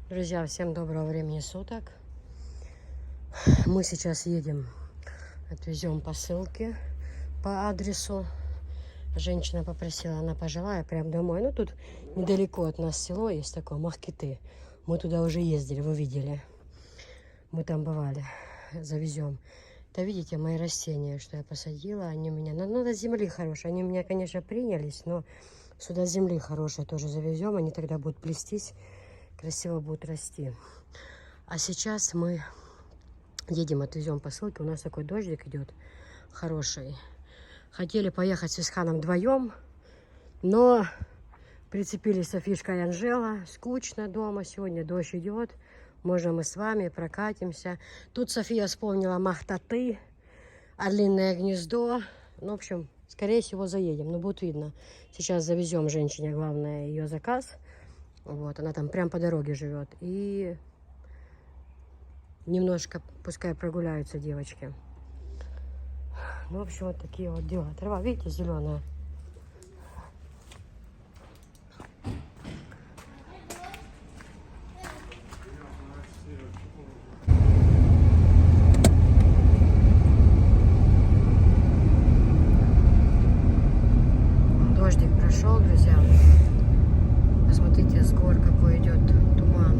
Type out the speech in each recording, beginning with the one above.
Друзья, всем доброго времени суток. Мы сейчас едем, отвезем посылки по адресу. Женщина попросила, она пожилая, прям домой. Ну, тут недалеко от нас село есть такое, Махкиты. Мы туда уже ездили, вы видели. Мы там бывали. Завезем. Это, видите, мои растения, что я посадила. Они у меня, ну, до земли хорошие. Они у меня, конечно, принялись, но сюда земли хорошие тоже завезем. Они тогда будут плестись. Красиво будут расти. А сейчас мы едем, отвезем посылки. У нас такой дождик идет хороший. Хотели поехать с Исханом вдвоем, но прицепились Софишка и Анжела. Скучно дома. Сегодня дождь идет. Можно мы с вами прокатимся. Тут София вспомнила Махтаты, Орлиное гнездо. Ну, в общем, скорее всего, заедем. Но будет видно. Сейчас завезем женщине, главное, ее заказ. Вот, она там прям по дороге живет. И немножко, пускай прогуляются девочки. Ну, в общем, вот такие вот дела. Трава, видите, зеленая. Дождик прошел, друзья. Посмотрите, с гор какой идет туман.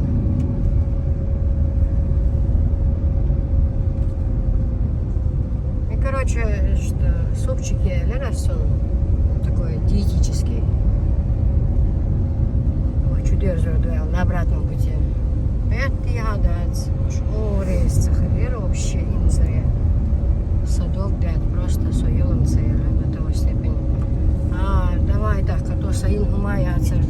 И, короче, что супчики Ленарсон, такой диетический. Ой, чудес на обратном пути. Это ягодец, орес, сахар, вообще инзаре. Садок дед просто союлом цейра до того степени. Давай так, а то саин гумая цер.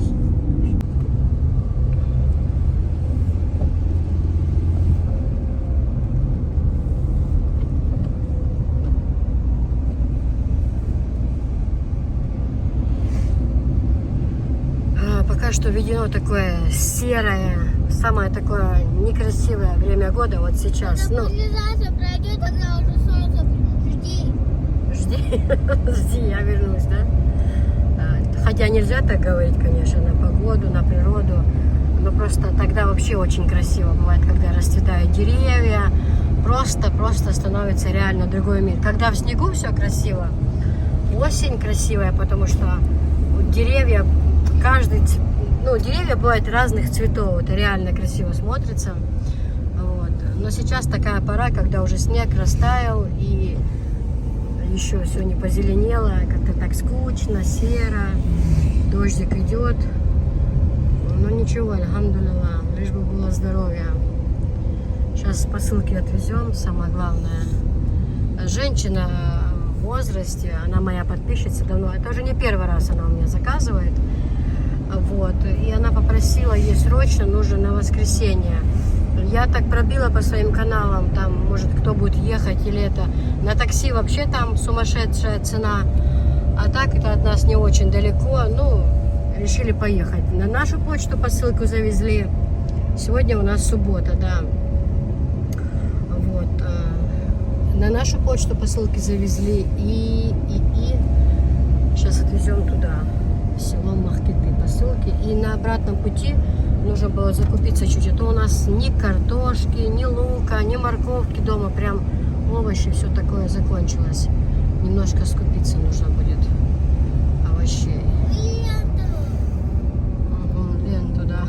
Пока что введено такое серое, самое такое некрасивое время года вот сейчас. Ну, пройдет, тогда уже солнце. Жди. Жди, я вернусь, да? Хотя нельзя так говорить, конечно, на погоду, на природу. Но просто тогда вообще очень красиво бывает, когда расцветают деревья. Просто становится реально другой мир. Когда в снегу все красиво, осень красивая, потому что деревья, деревья бывают разных цветов. Это реально красиво смотрится. Вот. Но сейчас такая пора, когда уже снег растаял и еще все не позеленело, как-то так скучно, серо, дождик идет. Ну ничего, альхамдулилла, лишь бы было здоровье. Сейчас посылки отвезем, самое главное. Женщина в возрасте, она моя подписчица давно, это уже не первый раз она у меня заказывает. Вот, и она попросила, ей срочно нужно на воскресенье. Я так пробила по своим каналам, там, может, кто будет ехать или это. На такси вообще там сумасшедшая цена. А так это от нас не очень далеко. Ну, решили поехать. На нашу почту посылку завезли. Сегодня у нас суббота, да. Вот. На нашу почту посылки завезли. И сейчас отвезем туда, в село Махкиты, посылки. И на обратном пути нужно было закупиться чуть. А то у нас ни картошки, ни лука, ни морковки дома. Прям овощи, все такое закончилось. Немножко скупиться нужно будет овощей. Ленту, да.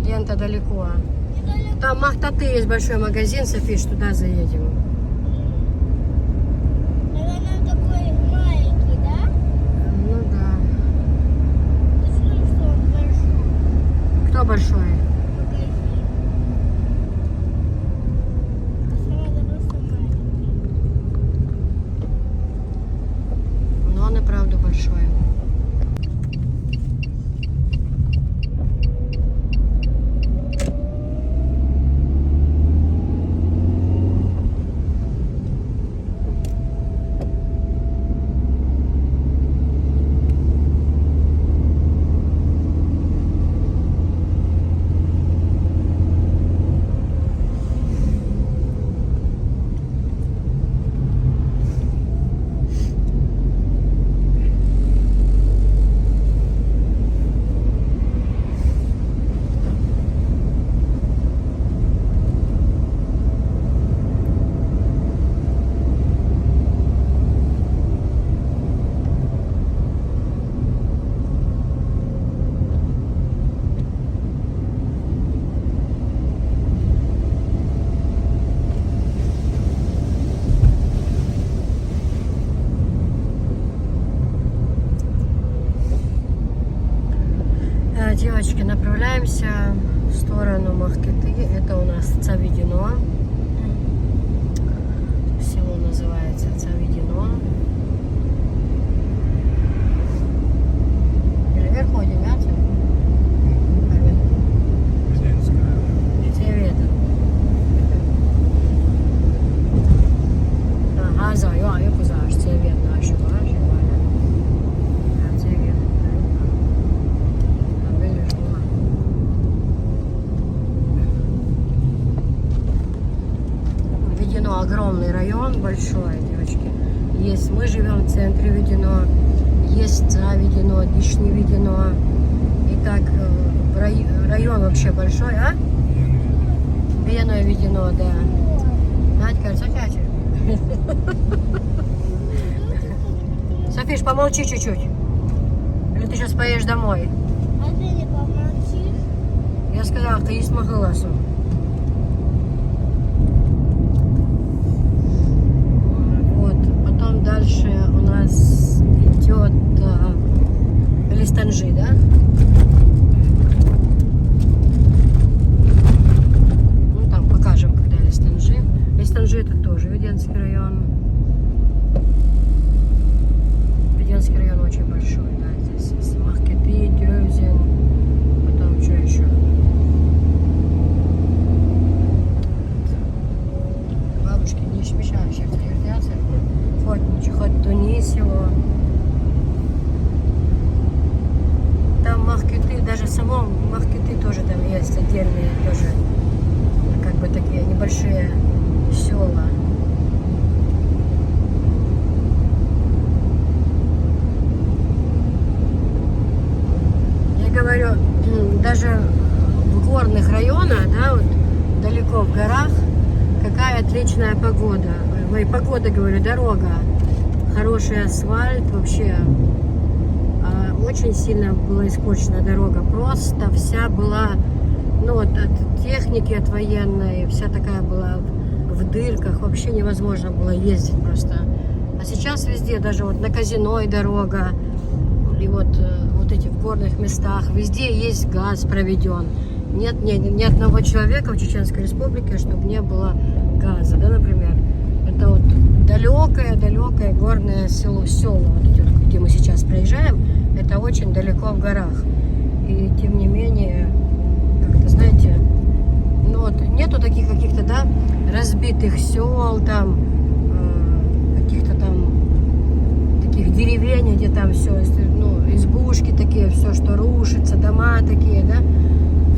Лента далеко. Там Махтаты есть большой магазин, Софиш, туда заедем. Она такой маленький, да? Ну да. Ты смотришь, что он большой. Кто большой? Магазин. А сама просто маленький. Но он и правда большой. направляемся в сторону Махкеты. Это у нас Цавидино. Село называется Цавидино. Или вверх ходим, да? Цвет. Ага, я кузаш, цвет наш, ваш, цвет. Ведено огромный район, большой, девочки. Есть, мы живем в центре Ведено, есть за Ведено, Дишни Ведено. И так район вообще большой, а? Ведено, Ведено, да. Надька, Софяча. Софиш, помолчи чуть-чуть. Или ты сейчас поедешь домой? А ты не помолчишь? Я сказала, ты есть Махаласу. Вот, потом дальше у нас идет Листанжи, да? Ну, там покажем, когда Листанжи. Листанжи это тоже Веденский район. Веденский район очень большой, да, здесь есть Махкеты, Дёзин, потом что еще? Бабушки не мешают вообще вертятся. Хоть Тунисило. Там Махкеты, даже в самом Махкеты тоже там есть отдельные тоже, как бы такие небольшие села. Я говорю, даже в горных районах, да, вот далеко в горах, какая отличная погода. Ой, погода, говорю, дорога. Хороший асфальт вообще. Очень сильно была испорчена дорога. Просто вся была, ну вот от техники, от военной, вся такая была в дырках. Вообще невозможно было ездить просто. А сейчас везде, даже вот на Казино и дорога, и вот эти в горных местах, везде есть газ проведен. Нет ни одного человека в Чеченской Республике, чтобы не было газа, да, например. Это вот далекое горное село, вот эти, где мы сейчас проезжаем, это очень далеко в горах. И тем не менее, как-то, знаете, ну вот нету таких каких-то, да, разбитых сел, там, каких-то там таких деревень, где там все, ну, избушки такие, все, что рушится, дома такие, да.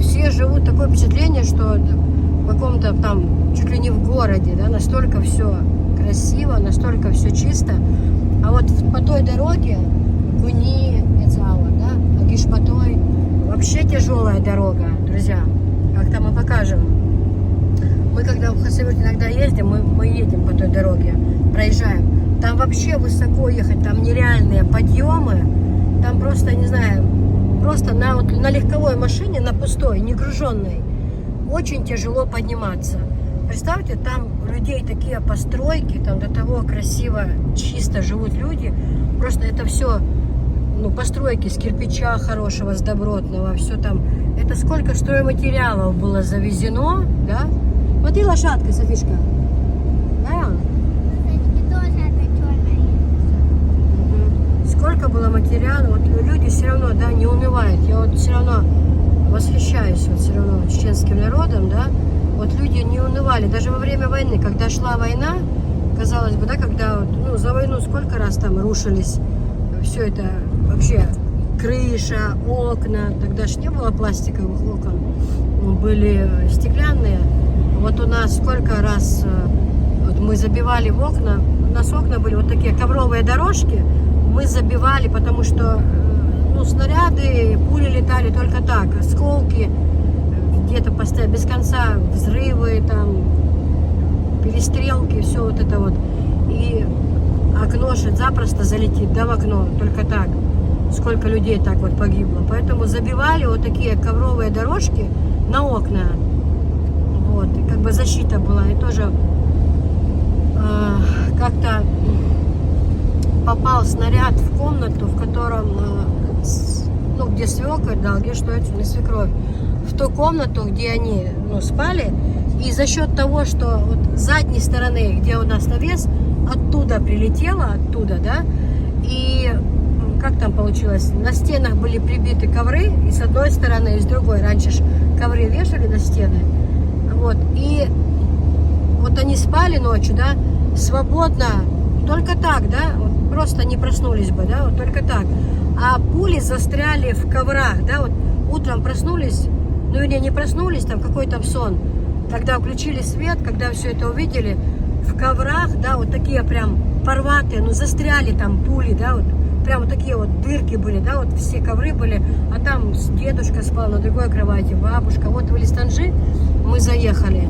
Все живут, такое впечатление, что в каком-то там, чуть ли не в городе, да, настолько все красиво, настолько все чисто. А вот по той дороге, Гуни, Эцала, да, Агишпатой, вообще тяжелая дорога, друзья. Как-то мы покажем. Мы когда в Хасавюрт иногда ездим, мы едем по той дороге, проезжаем. Там вообще высоко ехать, там нереальные подъемы. Там просто, не знаю, просто на легковой машине, на пустой, не груженной, очень тяжело подниматься. Представьте, там у людей такие постройки, там до того красиво, чисто живут люди. Просто это все, ну, постройки с кирпича хорошего, с добротного, все там. Это сколько стройматериалов было завезено, да? Вот и лошадка, Софишка. Да? Кстати, тоже это черное. Сколько было материала, вот люди все равно, да, не унывают. Я вот все равно восхищаюсь вот все равно чеченским народом, да. Вот люди не унывали, даже во время войны, когда шла война, казалось бы, да, когда, ну, за войну сколько раз там рушились, все это вообще, крыша, окна, тогда же не было пластиковых окон, были стеклянные. Вот у нас сколько раз вот мы забивали в окна, у нас окна были вот такие ковровые дорожки, мы забивали, потому что, ну, снаряды, пули летали только так, осколки, где-то постоянно, без конца взрывы, там, перестрелки, все вот это вот. И окно запросто залетит, да, в окно, только так. Сколько людей так вот погибло. Поэтому забивали вот такие ковровые дорожки на окна. Вот, и как бы защита была. И тоже как-то попал снаряд в комнату, в котором, ну, где свекровь, да, где что это, не свекровь. в ту комнату, где они спали. И за счет того, что вот с задней стороны, где у нас навес, оттуда прилетело, да, и как там получилось, на стенах были прибиты ковры, и с одной стороны, и с другой, раньше ж ковры вешали на стены, вот, и вот они спали ночью, да, свободно, только так, да, вот, просто не проснулись бы, да, вот только так, а пули застряли в коврах, да, вот, утром проснулись, ну или не проснулись, там какой там сон, когда включили свет, когда все это увидели, в коврах, да, вот такие прям порватые, ну застряли там пули, да, вот прям вот такие вот дырки были, да, вот все ковры были, а там дедушка спал на другой кровати, бабушка, вот в Элистанджи мы заехали,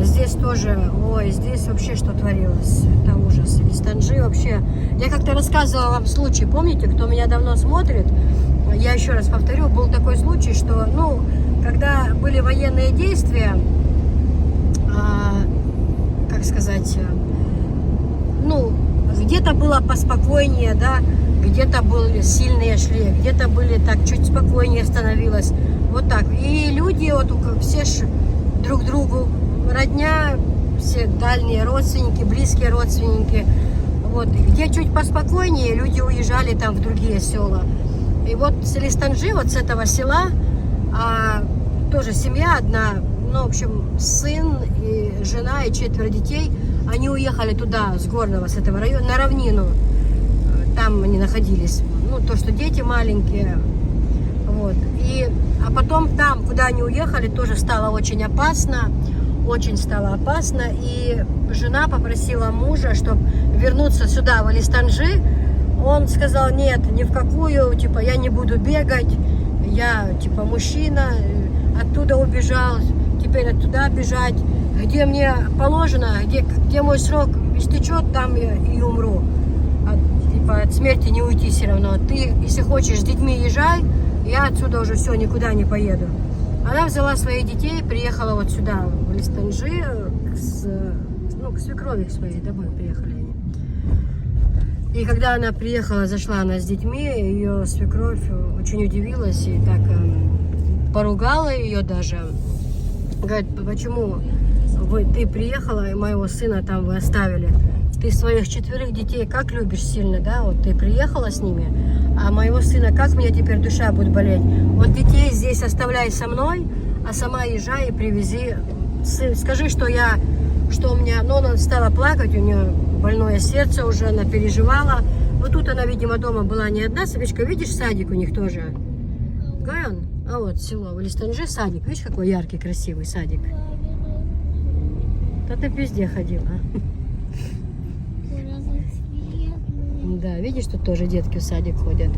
здесь тоже, ой, здесь вообще что творилось, это ужас, Элистанджи вообще, я как-то рассказывала вам случай, помните, кто меня давно смотрит, я еще раз повторю, был такой случай, что, ну, когда были военные действия, как сказать, ну, где-то было поспокойнее, да, где-то были сильные шли, где-то были так чуть спокойнее становилось, вот так. И люди, вот все ж друг другу родня, все дальние родственники, близкие родственники, вот, где чуть поспокойнее, люди уезжали там в другие села. И вот с Элистанджи, вот с этого села, тоже семья одна, ну, в общем, сын и жена и 4 детей, они уехали туда, с Горного, с этого района, на равнину. Там они находились. Ну, то, что дети маленькие. Вот. А потом там, куда они уехали, тоже стало очень опасно. Очень стало опасно. И жена попросила мужа, чтобы вернуться сюда, в Элистанджи. Он сказал, нет, ни в какую, типа, я не буду бегать. Я, типа, мужчина, оттуда убежал. Теперь оттуда бежать, где мне положено, где мой срок истечет, там я и умру. Типа от смерти не уйти все равно. Ты, если хочешь, с детьми езжай, я отсюда уже все, никуда не поеду. Она взяла своих детей, приехала вот сюда, в Элистанджи, к свекрови своей, домой приехали они. И когда она приехала, зашла она с детьми, ее свекровь очень удивилась и так поругала ее даже. Говорит, почему ты приехала и моего сына там вы оставили? Ты своих 4 детей как любишь сильно, да? Вот ты приехала с ними, а моего сына как мне теперь душа будет болеть? Вот детей здесь оставляй со мной, а сама езжай и привези. Скажи, что у меня, ну, она стала плакать, у нее больное сердце уже, она переживала. Вот тут она, видимо, дома была не одна. Собечка, видишь, садик у них тоже? Какой он? А вот село, в Элистанджи садик. Видишь, какой яркий, красивый садик? Да ты везде ходила. Да, видишь, тут тоже детки в садик ходят.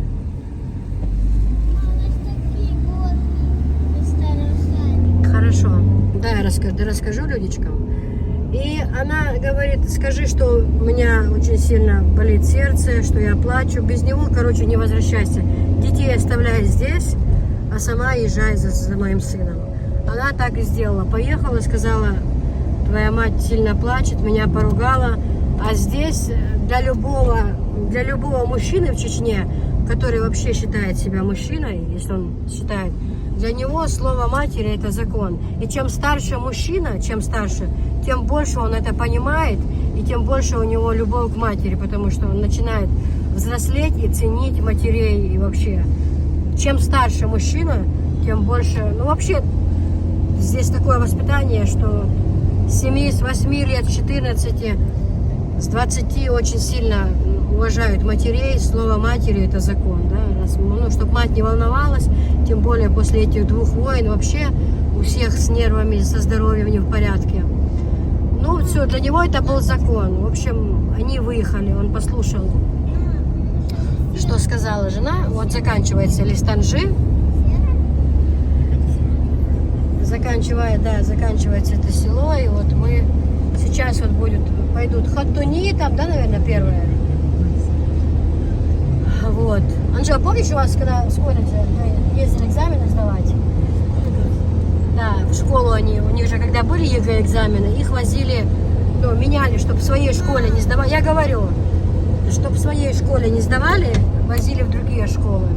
Хорошо. Да, я расскажу людечкам. И она говорит, скажи, что у меня очень сильно болит сердце, что я плачу. Без него, короче, не возвращайся. Детей оставляй здесь, а сама езжай за моим сыном. Она так и сделала. Поехала, сказала, твоя мать сильно плачет, меня поругала. А здесь для любого мужчины в Чечне, который вообще считает себя мужчиной, если он считает, для него слово матери это закон. И чем старше мужчина, тем больше он это понимает, и тем больше у него любовь к матери, потому что он начинает взрослеть и ценить матерей и вообще. Чем старше мужчина, тем больше, ну вообще здесь такое воспитание, что с 7, с 8 лет, с 14, с 20 очень сильно уважают матерей, слово матери это закон, да, ну, чтобы мать не волновалась, тем более после этих 2 войн вообще у всех с нервами, со здоровьем не в порядке. Ну все, для него это был закон. В общем, они выехали, он послушал, что сказала жена. Вот заканчивается Элистанджи. Заканчивается это село, и вот мы сейчас вот пойдут Хаттуни, там, да, наверное, первое. Вот. Анжела, помнишь, у вас, когда в школе ездили экзамены сдавать? Да, в школу у них же, когда были ЕГЭ экзамены, их возили, ну, меняли, чтобы в своей школе не сдавали. Я говорю, чтобы в своей школе не сдавали, возили в другие школы.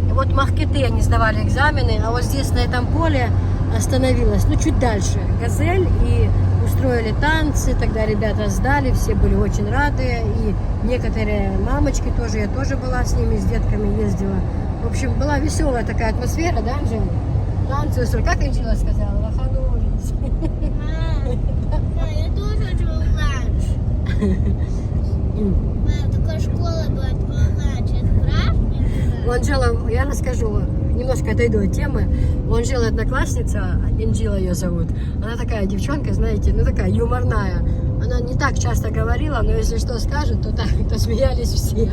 И вот в Махкете они сдавали экзамены, а вот здесь, на этом поле, остановилась, ну, чуть дальше, «Газель», и устроили танцы, тогда ребята сдали, все были очень рады, и некоторые мамочки тоже, я тоже была с ними, с детками ездила. В общем, была веселая такая атмосфера, да, Анжела? Танцы устроили, как Анжела сказала, лоханулись. Да, я тоже хочу ланч. Мам, такая школа была, твой ланч, это страшно? У Анжела, я расскажу, немножко отойду от темы. У Анжелы одноклассница, Инджила ее зовут, она такая девчонка, знаете, ну такая юморная. Она не так часто говорила, но если что скажет, то так, то смеялись все.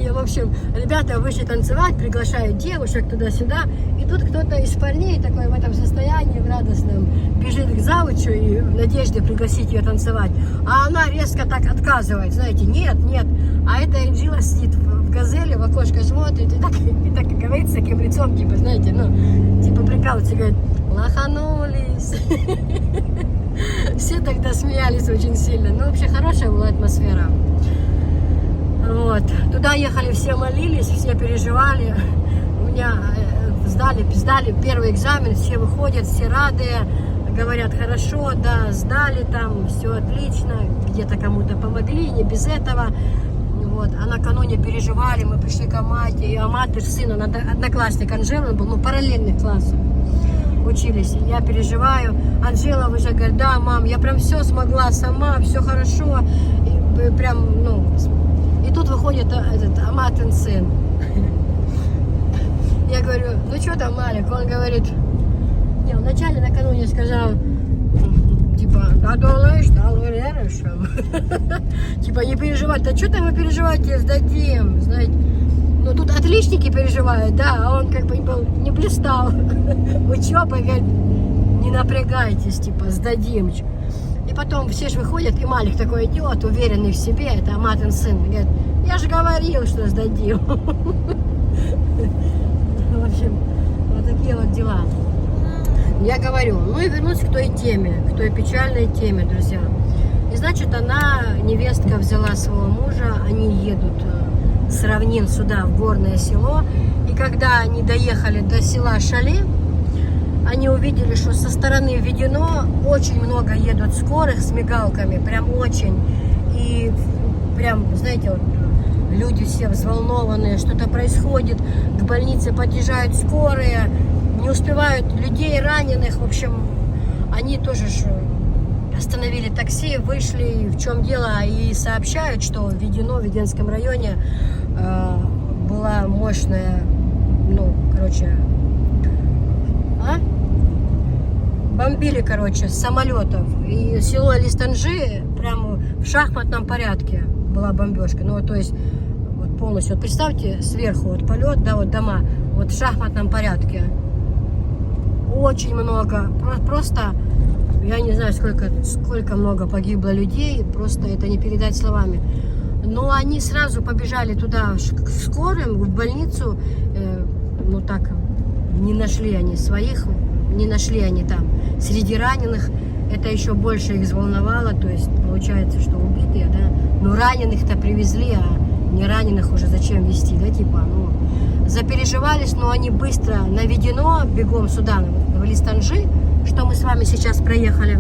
И, в общем, ребята вышли танцевать, приглашают девушек туда-сюда. И тут кто-то из парней такой в этом состоянии, в радостном, бежит к завучу и в надежде пригласить ее танцевать. А она резко так отказывает, знаете, нет, нет. А эта Инджила сидит в «Газели», в окошко смотрит и так говорит с таким лицом, типа, знаете, ну, типа прикалывается, говорит, лоханулись. Все тогда смеялись очень сильно. Ну, вообще, хорошая была атмосфера. Вот. Туда ехали, все молились, все переживали. У меня сдали первый экзамен, все выходят, все рады, говорят, хорошо, да, сдали там, все отлично, где-то кому-то помогли, не без этого. Вот. А накануне переживали, мы пришли к Амате, и Амат, сын, он одноклассник Анжелы был, ну, параллельный класс учились. Я переживаю. Анжела уже говорит, да, мам, я прям все смогла сама, все хорошо. И прям, ну, и тут выходит этот Аматин сын. Я говорю, ну что там, Малик? Он говорит, не, он вначале накануне сказал, типа, да, долларишь, типа, не переживать. Да что там вы переживаете, сдадим, знаете. Ну, тут отличники переживают, да, а он как бы не блистал учебой, говорит, не напрягайтесь, типа, сдадим. И потом все же выходят, и Малик такой идет, уверенный в себе, это Аматин сын, говорит, я же говорил, что сдадим. В общем, вот такие вот дела. Я говорю, ну и вернусь к той теме, к той печальной теме, друзья. И значит, она, невестка, взяла своего мужа, они едут с равнин сюда, в горное село. И когда они доехали до села Шале, они увидели, что со стороны Ведено очень много едут скорых с мигалками, прям очень. И прям, знаете, вот, люди все взволнованные, что-то происходит, к больнице подъезжают скорые, не успевают людей раненых, в общем, они тоже остановили такси, вышли, в чем дело, и сообщают, что в Ведено, в Веденском районе была мощная, ну, короче, бомбили, короче, с самолетов. И село Листанжи прямо в шахматном порядке была бомбежка. Ну, вот, то есть, вот полностью, вот представьте, сверху вот полет, да, вот дома, вот в шахматном порядке. Очень много, просто, я не знаю, сколько много погибло людей, просто это не передать словами. Но они сразу побежали туда, к скорым, в больницу, ну так, не нашли они своих, не нашли они там. Среди раненых это еще больше их взволновало, то есть получается, что убитые, да, но раненых-то привезли, а не раненых уже зачем везти, да, типа, ну, запереживались, но они быстро наведено, бегом сюда, в Листанжи, что мы с вами сейчас проехали.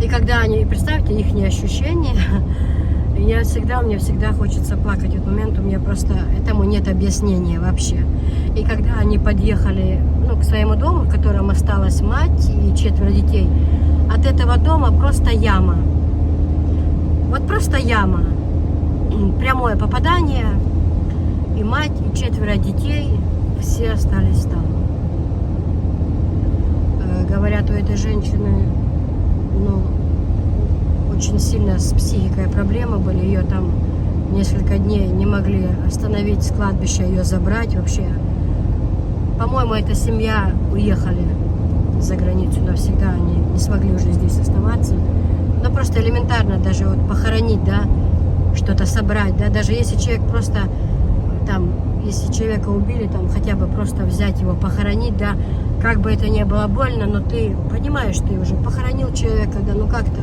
И когда они, представьте, их ощущения, мне всегда хочется плакать. В этот момент у меня просто этому нет объяснения вообще. И когда они подъехали, ну, к своему дому, в котором осталась мать и 4 детей, от этого дома просто яма. Вот просто яма. Прямое попадание. И мать, и 4 детей, все остались там. Говорят, у этой женщины, ну, очень сильно с психикой проблемы были. Ее там несколько дней не могли остановить с кладбища, ее забрать вообще. По-моему, эта семья уехали за границу навсегда. Они не смогли уже здесь оставаться. Но просто элементарно даже вот похоронить, да, что-то собрать, да, даже если человек просто там, если человека убили, там хотя бы просто взять его, похоронить, да, как бы это ни было больно, но ты понимаешь, ты уже похоронил человека, да, ну как-то.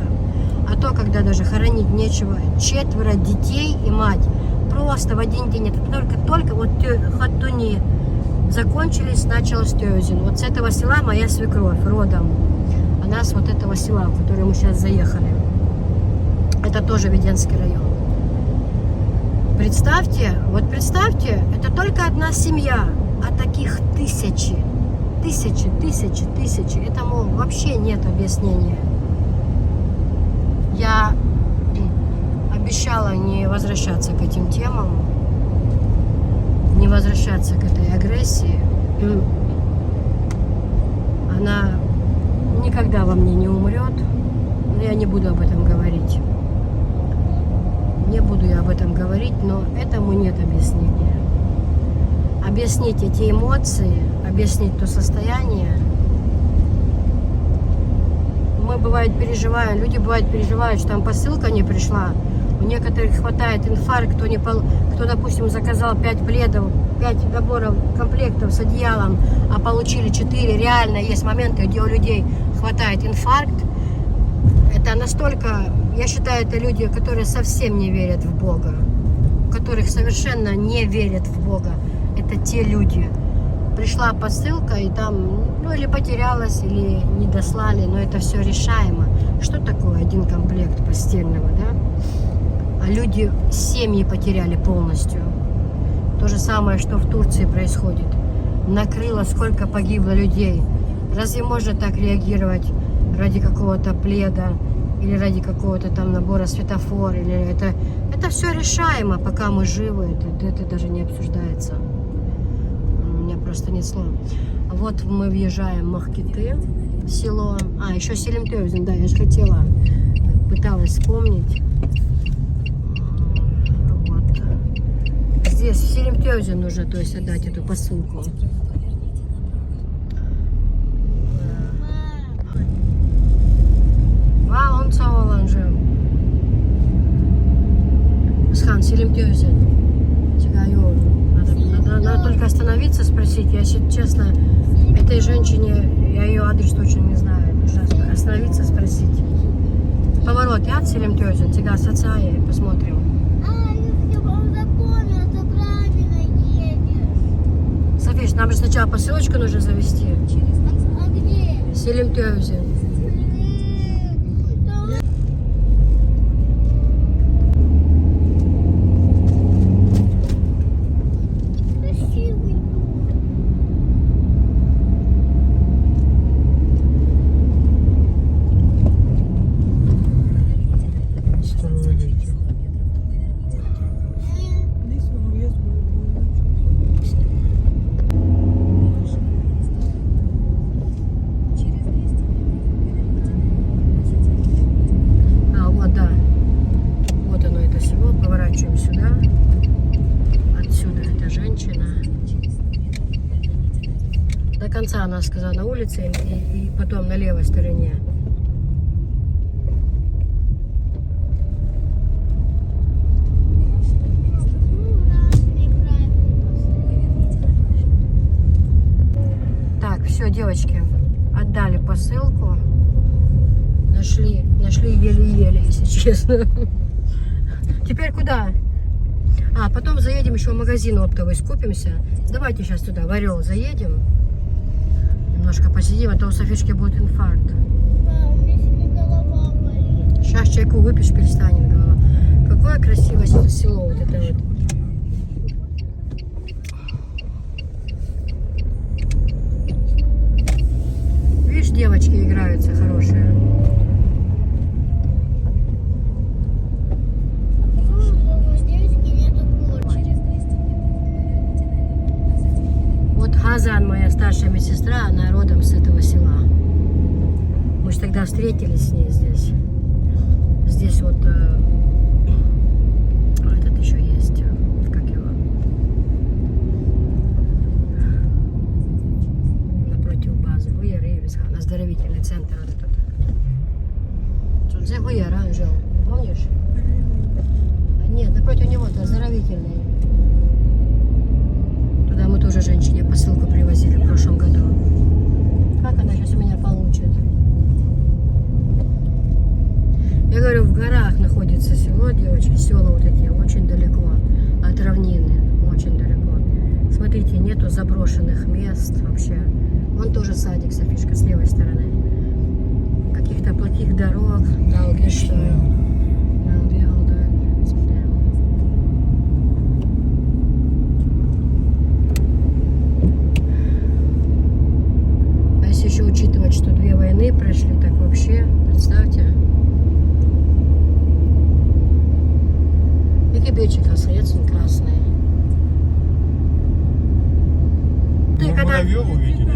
А то, когда даже хоронить нечего, 4 детей и мать, просто в один день, это только вот хатуни, закончились, началось Тёзин. Вот с этого села моя свекровь родом. Она с вот этого села, в которое мы сейчас заехали. Это тоже Веденский район. Представьте, это только одна семья, а таких тысячи. Этому вообще нет объяснения. Я обещала не возвращаться к этим темам, не возвращаться к этой агрессии. Она никогда во мне не умрет, но я не буду об этом говорить. Не буду я об этом говорить, но этому нет объяснения. Объяснить эти эмоции, объяснить то состояние. Мы, бывает, переживаем, люди, бывает, переживают, что там посылка не пришла. У некоторых хватает инфаркт, кто, допустим, заказал 5 пледов, 5 наборов комплектов с одеялом, а получили 4. Реально есть моменты, где у людей хватает инфаркт. Это настолько, я считаю, это люди, которые совсем не верят в Бога, у которых совершенно не верят в Бога. Это те люди. Пришла посылка, и там, или потерялась, или не дослали, но это все решаемо. Что такое 1 комплект постельного, да? А люди семьи потеряли полностью. То же самое, что в Турции происходит. Накрыло, сколько погибло людей. Разве можно так реагировать ради какого-то пледа или ради какого-то там набора светофор? Или это все решаемо, пока мы живы. Это даже не обсуждается. У меня просто нет слов. Вот мы въезжаем в Махкиты, село. Еще Селимтёзин, да, я же хотела, пыталась вспомнить. Вот. Здесь в Селимтёзин нужно, то есть, отдать эту посылку. Он сауалан же. Схан, Селимтёзин. Надо только остановиться, спросить. Я, честно, этой женщине, я ее адрес точно не знаю. Нужно остановиться, спросить. Поворот, я от Селимтёзин, тебя ассоциация, посмотрим. Он запомнил, ты правильно едешь. Софиш, нам же сначала посылочку нужно завести. А где? Селимтёзин. До конца она сказала на улице и потом на левой стороне. Так, все, девочки, отдали посылку. Нашли еле-еле, если честно. Теперь куда? Потом заедем еще в магазин оптовый, скупимся. Давайте сейчас туда, в Орел, заедем. Немножко посидим, а то у Софишки будет инфаркт. Да, у меня голова болит. Сейчас чайку выпьешь, перестанет голова. Какое красивое село вот это вот. Видишь, девочки играются хорошие. Вот Хазан, моя старшая медсестра, она родом с этого села. Мы же тогда встретились с ней здесь. Здесь вот этот еще есть, как его, напротив базы. Оздоровительный центр вот этот. Что, где Гуяра жил, помнишь? Нет, напротив него-то оздоровительный. Туда мы тоже женщине посылку привозили в прошлом году. Как она сейчас у меня получит? Я говорю, в горах находится село, девочки, села вот эти, очень далеко от равнины, очень далеко. Смотрите, нету нету заброшенных мест вообще. Вон тоже садик, Софишка, с левой стороны. Каких-то плохих дорог. А если еще учитывать, что 2 войны прошли, так вообще, представьте. И кибечи красные. Мы муравьев увидели.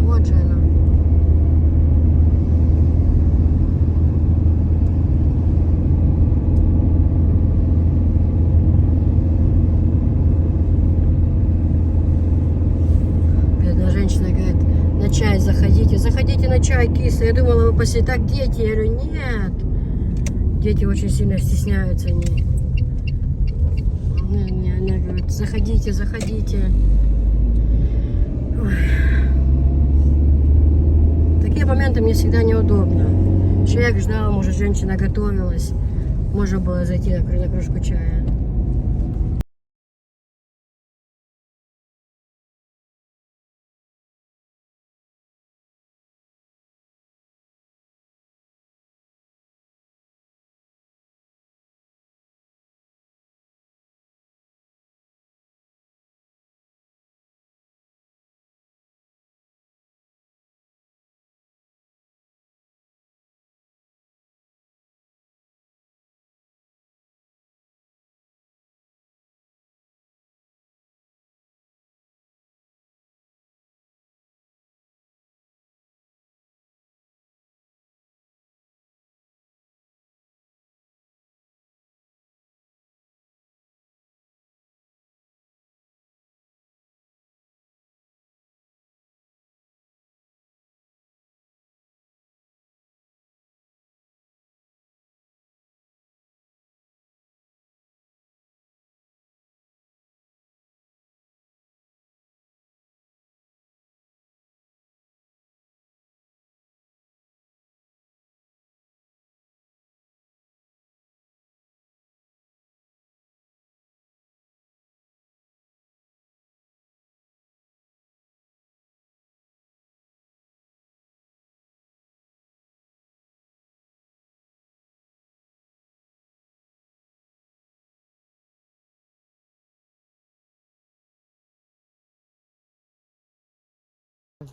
Вот же она. Бедная женщина говорит, на чай заходите. Заходите на чай, киса. Я думала, вы после так дети. Я говорю, нет. Дети очень сильно стесняются. Она говорит, заходите, заходите. Ой. Такие моменты мне всегда неудобно. Человек ждал, может, женщина готовилась. Можно было зайти на кружку чая.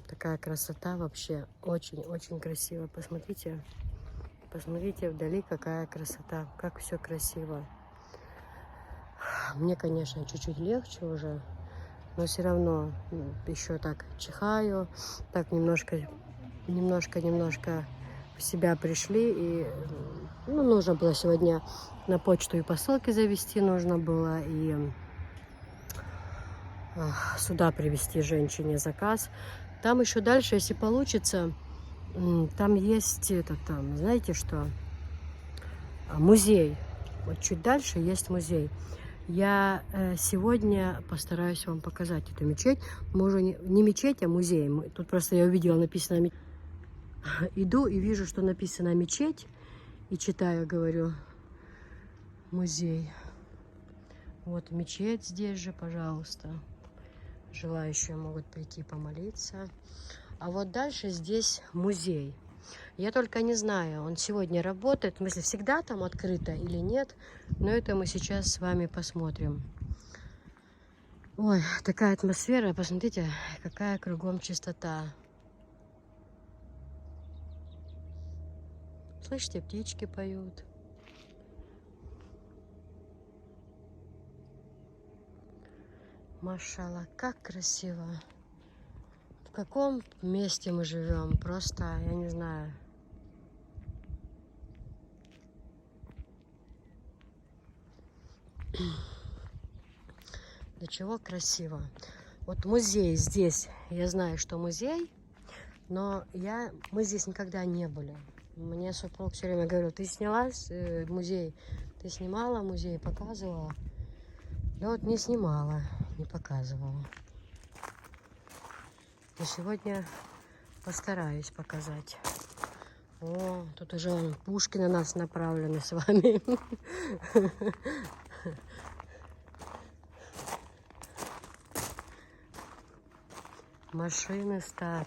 Такая красота вообще. Очень-очень красиво. Посмотрите. Посмотрите вдали, какая красота. Как все красиво. Мне, конечно, чуть-чуть легче уже. Но все равно еще так чихаю. Так немножко в себя пришли. И нужно было сегодня на почту и посылки завести. Нужно было и сюда привезти женщине заказ. Там еще дальше, если получится, там есть знаете что? Музей. Вот чуть дальше есть музей. Я сегодня постараюсь вам показать эту мечеть. Может, не мечеть, а музей. Тут просто я увидела, написано мечеть. Иду и вижу, что написано мечеть. И читаю, говорю, музей. Вот мечеть здесь же, пожалуйста. Желающие могут прийти помолиться. А вот дальше здесь музей. Я только не знаю, он сегодня работает, в смысле, всегда там открыто или нет. Но это мы сейчас с вами посмотрим. Ой, такая атмосфера. Посмотрите, какая кругом чистота. Слышите, птички поют. Машалла, как красиво. В каком месте мы живем? Просто, я не знаю. До чего красиво. Вот музей здесь. Я знаю, что музей, но мы здесь никогда не были. Мне супруг все время говорил, ты снялась музей? Ты снимала музей, показывала? Да вот не снимала, не показывала. И сегодня постараюсь показать. О, тут уже вон пушки на нас направлены с вами. Машины старые.